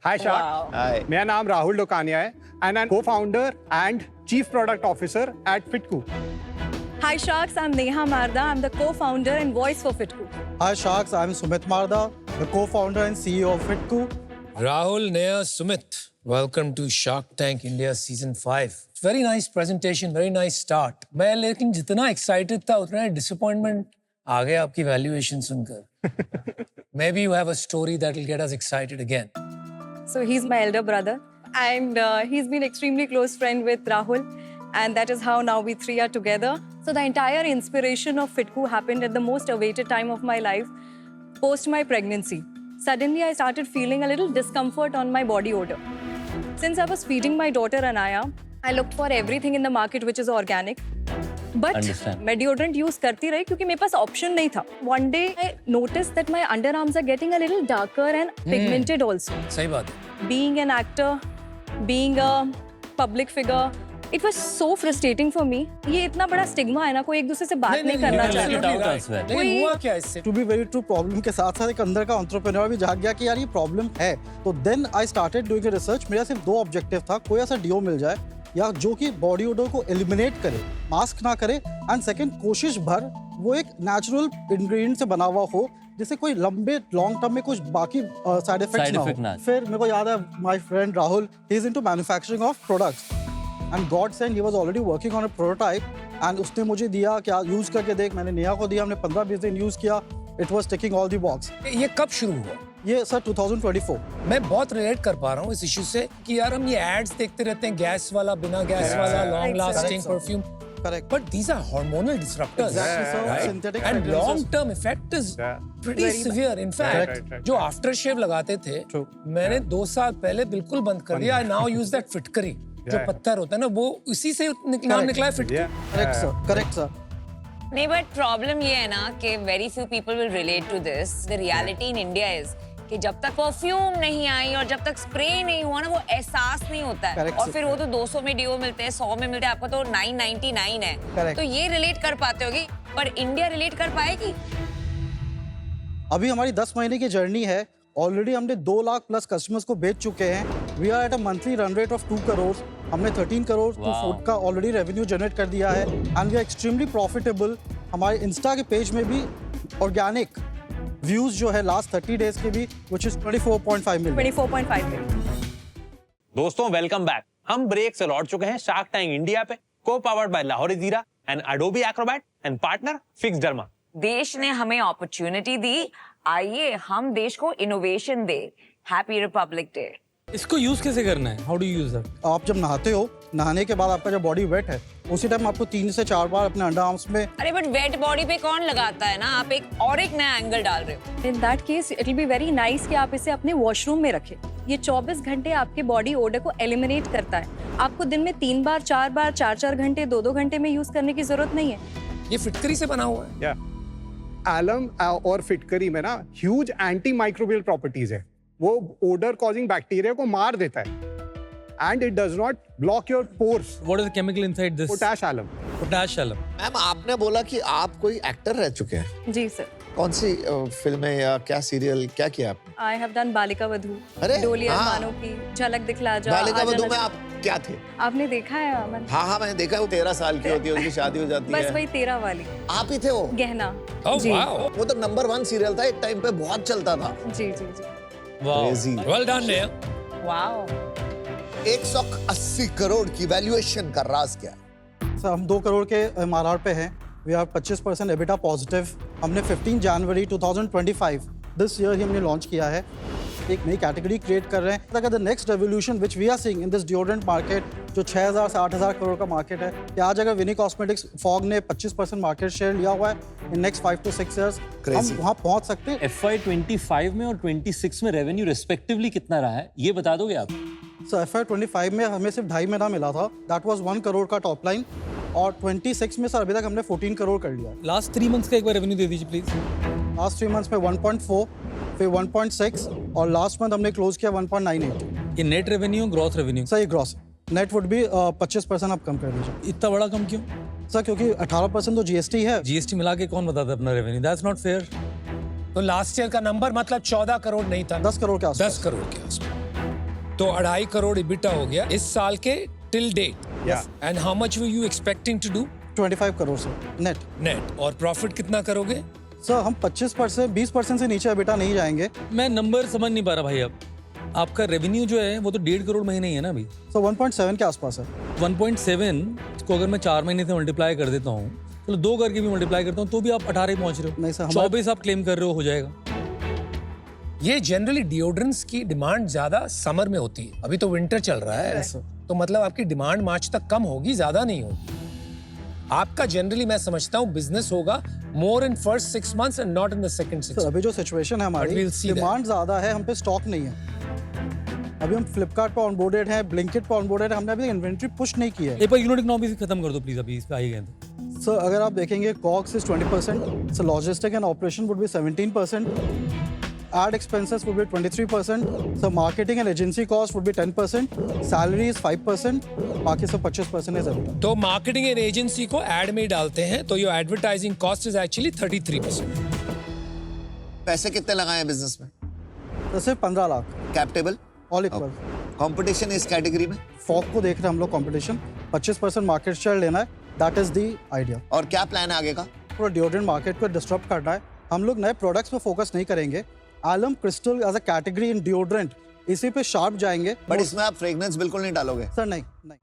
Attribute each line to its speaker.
Speaker 1: Hi Shak.
Speaker 2: Hi.
Speaker 1: मेरा नाम राहुल डोकानिया है and I'm co-founder and chief product officer at Fitku.
Speaker 3: Hi Sharks, I'm Neha Marda. I'm the co-founder and voice for Fitku.
Speaker 4: Hi Sharks, I'm Sumit Marda, the co-founder and CEO of Fitku.
Speaker 5: Rahul, Neha, Sumit, welcome to Shark Tank India Season 5. Very nice presentation, very nice start. मैं लेकिन जितना excited था उतना disappointment आ गया आपकी valuation सुनकर. Maybe you have a story that will get us excited again.
Speaker 3: So he's my elder brother and he's been extremely close friend with Rahul and that is how now we three are together. So the entire inspiration of Fitku happened at the most awaited time of my life, post my pregnancy. Suddenly I started feeling a little discomfort on my body odor. Since I was feeding my daughter Anaya, I looked for everything in the market which is organic. But मैं deodorant use करती रही क्योंकि मेरे पास option नहीं था. One day I noticed that my underarms are getting a little darker and pigmented also.
Speaker 5: सही बात है.
Speaker 3: Being an actor, being a public figure, it was so frustrating for me. ये इतना बड़ा stigma है ना, कोई एक दूसरे से बात नहीं करना चाहता.
Speaker 5: लेकिन हुआ क्या इससे?
Speaker 4: To be very true, problem के साथ साथ एक अंदर का entrepreneur भी जाग गया कि यार ये problem है. तो then I started doing a research. मेरा सिर्फ 2 objective था, कोई ऐसा डिओ मिल जाए या जो कि बॉडी ओडर को एलिमिनेट करे, मास्क ना करे, एंड सेकंड कोशिश भर वो एक नेचुरल इंग्रेडिएंट से बना हुआ हो जिससे कोई लंबे लॉन्ग टर्म में कुछ बाकी साइड इफेक्ट्स ना हो. फिर मेरे को याद है my friend Rahul, he is into manufacturing of products and God send he was already working on a prototype and उसने मुझे दिया क्या यूज करके देख. मैंने नेहा को दिया, हमने 15-20 दिन यूज किया. It was ticking all the box.
Speaker 5: ये कब शुरू हुआ?
Speaker 4: ये सर 2024.
Speaker 5: मैं बहुत रिलेट कर पा रहा हूँ इस इश्यू से कि यार हम ये एड्स देखते रहते हैं, गैस वाला, बिना गैस वाला, long lasting perfume.
Speaker 4: Correct.
Speaker 5: But these are hormonal disruptors,
Speaker 4: Exactly, sir.
Speaker 5: right?
Speaker 4: Synthetic
Speaker 5: And
Speaker 4: fragrances.
Speaker 5: long-term effect is pretty
Speaker 3: Very
Speaker 5: severe. In fact,
Speaker 1: Right.
Speaker 5: जो after shave लगाते थे,
Speaker 4: True.
Speaker 5: मैंने 2 साल पहले बिल्कुल बंद कर दिया. I now use that फिटकरी, जो पत्थर होता है ना, वो उसी से नाम निकला है फिटकरी.
Speaker 4: Correct sir.
Speaker 6: नहीं बट प्रॉब्लम ये है ना कि very few people will relate to this. The reality in India is कि जब तक परफ्यूम नहीं आई और जब तक स्प्रे नहीं हुआ ना, वो एहसास नहीं होता है.
Speaker 4: Correct,
Speaker 6: और फिर वो तो 200 में डिओ मिलते हैं, 100 में मिलते हैं, आपको तो 999 है.
Speaker 4: Correct.
Speaker 6: तो ये रिलेट कर पाते होगी, पर इंडिया रिलेट कर पाएगी?
Speaker 4: अभी हमारी 10 महीने की जर्नी है. ऑलरेडी हमने 2 लाख प्लस कस्टमर्स को बेच चुके हैं. We are at a monthly run rate of 2 crore. हमने 13 करोड़ फूड का ऑलरेडी रेवेन्यू जनरेट कर दिया है and we are extremely profitable. हमारे इंस्टा के पेज में भी ऑर्गेनिक व्यूज जो है लास्ट 30 डेज के भी व्हिच इज 24.5 मिलियन.
Speaker 3: 24.5 million.
Speaker 2: दोस्तों वेलकम बैक. हम ब्रेक से लौट चुके हैं शार्क टैंक इंडिया पे, को powered by Lahori Zeera and Adobe Acrobat and partner Fixderma.
Speaker 6: देश ने हमें अपॉर्चुनिटी दी, आइए हम देश को इनोवेशन दे. Happy republic day.
Speaker 7: इसको यूज कैसे करना है? How do use that?
Speaker 4: आप जब नहाते हो, नहाने के बाद आपका जब बॉडी वेट है उसी टाइम आपको 3 से 4 बार अपने अंडर आर्म्स में.
Speaker 6: अरे बट वेट बॉडी पे कौन लगाता है ना, आप एक और एक नया एंगल डाल रहे हो.
Speaker 3: In that case, it will be very nice कि आप इसे अपने वॉशरूम में रखें. ये 24 घंटे आपके बॉडी ओडर को एलिमिनेट करता है. आपको दिन में 3 बार, 4 बार, 4-4 घंटे, 2-2 घंटे में यूज करने की जरूरत नहीं है.
Speaker 5: ये फिटकरी से बना हुआ है.
Speaker 1: एलम और फिटकरी में ना ह्यूज एंटी माइक्रोबियल प्रॉपर्टीज है. वो ओडर कॉजिंग बैक्टीरिया को मार देता है and it does not block your pores.
Speaker 7: What is the chemical inside this?
Speaker 1: Potash alum.
Speaker 7: Potash alum.
Speaker 8: Ma'am आपने बोला कि आप कोई एक्टर रह चुके हैं.
Speaker 3: जी सर.
Speaker 8: कौन सी फिल्में या क्या सीरियल क्या किया आपने?
Speaker 3: I have done Balika Vadhu,
Speaker 8: अरे,
Speaker 3: डोली
Speaker 8: हाँ।
Speaker 3: अरमानों की, झलक दिखला जा,
Speaker 8: बालिका
Speaker 3: आजा
Speaker 8: वधू में
Speaker 3: नशा.
Speaker 8: आप क्या थे?
Speaker 3: आपने देखा है अमन?
Speaker 8: हाँ मैंने देखा है. वो 13 साल की होती है, उसकी शादी हो जाती
Speaker 3: बस
Speaker 8: है.
Speaker 3: वही 13 वाली.
Speaker 8: आप ही थे वो?
Speaker 3: गहना.
Speaker 5: Oh
Speaker 3: जी.
Speaker 5: wow.
Speaker 8: वो तो नंबर 1 सीरियल था, एक टाइम पे बहुत चलता था.
Speaker 3: जी जी जी.
Speaker 7: Wow.
Speaker 8: Crazy.
Speaker 5: Well done, Neha.
Speaker 6: Wow.
Speaker 8: 180 crore की वैल्यूएशन का राज क्या है?
Speaker 4: सर हम 2 करोड़ के MRR पे हैं. We are 25% EBITDA positive. हमने 15 जनवरी 2025 दिस ईयर ही हमने लॉन्च किया है. एक नई कैटेगरी क्रिएट कर रहे हैं. अगर the next revolution which we are seeing in this deodorant market जो 6000 से 8000 करोड़ का मार्केट है, कि आज अगर विनी कॉस्मेटिक्स फॉग ने 25% मार्केट शेयर लिया हुआ है इन नेक्स्ट 5 to 6 years, हम वहाँ पहुँच सकते हैं.
Speaker 9: FY25 में और 26 में रेवेन्यू रिस्पेक्टिवली कितना रहा है ये बता दोगे आप?
Speaker 4: सो FY25 में हमें सिर्फ 2.5 महीना मिला था. दैट वाज 1 करोड़ का टॉप लाइन. और 26 में सर अभी तक हमने 14 करोड़ कर लिया.
Speaker 7: लास्ट 3 मंथ्स का एक बार रेवेन्यू दे दीजिए प्लीज.
Speaker 4: लास्ट 3 मंथ्स में 1.4, फिर 1.6 और लास्ट मंथ हमने क्लोज किया 1.98.
Speaker 7: ये net revenue gross revenue?
Speaker 4: Sir ये ग्रॉस. नेट वुड भी 25% आप कम कर दीजिए.
Speaker 7: इतना बड़ा कम क्यों?
Speaker 4: सर क्योंकि 18% तो जीएसटी है.
Speaker 7: जीएसटी मिला के कौन बताता है अपना रेवेन्यू? That's not fair.
Speaker 5: तो लास्ट ईयर का नंबर मतलब 14 करोड़ नहीं था,
Speaker 4: 10 करोड़ के आसपास.
Speaker 5: 10 करोड़ के आसपास. तो 2.5 करोड़ EBITDA हो गया इस साल के till date.
Speaker 1: Yeah.
Speaker 5: And how much were you expecting to do
Speaker 4: 25 crore से नेट.
Speaker 5: नेट, और प्रॉफिट कितना करोगे?
Speaker 4: सर हम 25% 20% से नीचे बेटा नहीं जाएंगे.
Speaker 7: मैं नंबर समझ नहीं पा रहा भाई. अब आपका रेवेन्यू जो है वो तो 1.5 करोड़ महीने ही है ना अभी.
Speaker 4: सो 1.7 के आसपास है.
Speaker 7: 1.7 को अगर मैं 4 महीने से मल्टीप्लाई कर देता हूँ, चलो 2 करके भी मल्टीप्लाई करता हूँ तो भी आप 18 ही पहुंच रहे हो.
Speaker 4: नहीं सर,
Speaker 7: 24 आप क्लेम कर रहे हो जाएगा.
Speaker 5: ये जनरली डिओड्रेंट्स की डिमांड ज्यादा समर में होती है. अभी तो विंटर चल रहा है.
Speaker 4: Yes, sir.
Speaker 5: तो मतलब आपकी डिमांड मार्च तक कम होगी, ज्यादा नहीं होगी. आपका जनरली मैं समझता हूँ बिजनेस होगा more in first 6 months and not in the second 6
Speaker 4: sir अभी जो सिचुएशन है
Speaker 5: But
Speaker 4: हमारी,
Speaker 5: we'll see
Speaker 4: डिमांड ज्यादा है, हम पे स्टॉक नहीं है. अभी हम फ्लिपकार्ट पे ऑनबोर्डेड हैं, ब्लिंकिट पे ऑनबोर्डेड है, हमने अभी इन्वेंट्री पुश नहीं की है.
Speaker 7: एक बार यूनिट इकोनॉमिक्स खत्म कर दो प्लीज. अभी इस पे आई गए तो
Speaker 4: सर अगर आप देखेंगे COGS is 20%, so logistic and operation would be 17%, ad expenses would be 23%, so marketing and agency cost would be 10%, salary is 5%, बाकी सब 25% है EBITDA.
Speaker 5: तो मार्केटिंग एंड एजेंसी को एड में ही डालते हैं तो your advertising cost is actually 33%.
Speaker 8: पैसे कितने लगाए बिजनेस में?
Speaker 4: तो सिर्फ 15 lakh
Speaker 8: cap table?
Speaker 4: All equal.
Speaker 8: Competition इस कैटेगरी में?
Speaker 4: फॉक को देख रहे हैं हम लोग कंपटीशन. 25% मार्केट शेयर लेना है, दैट इज द आइडिया.
Speaker 8: और क्या प्लान है आगे का?
Speaker 4: पूरा डिओड्रेंट मार्केट को डिस्टर्ब करना है. हम लोग नए प्रोडक्ट्स पे फोकस नहीं करेंगे. Alum crystal as a category in deodorant, इसी पे शार्प जाएंगे.
Speaker 8: बट इसमें आप फ्रेग्रेंस बिल्कुल नहीं डालोगे?
Speaker 4: सर नहीं नहीं.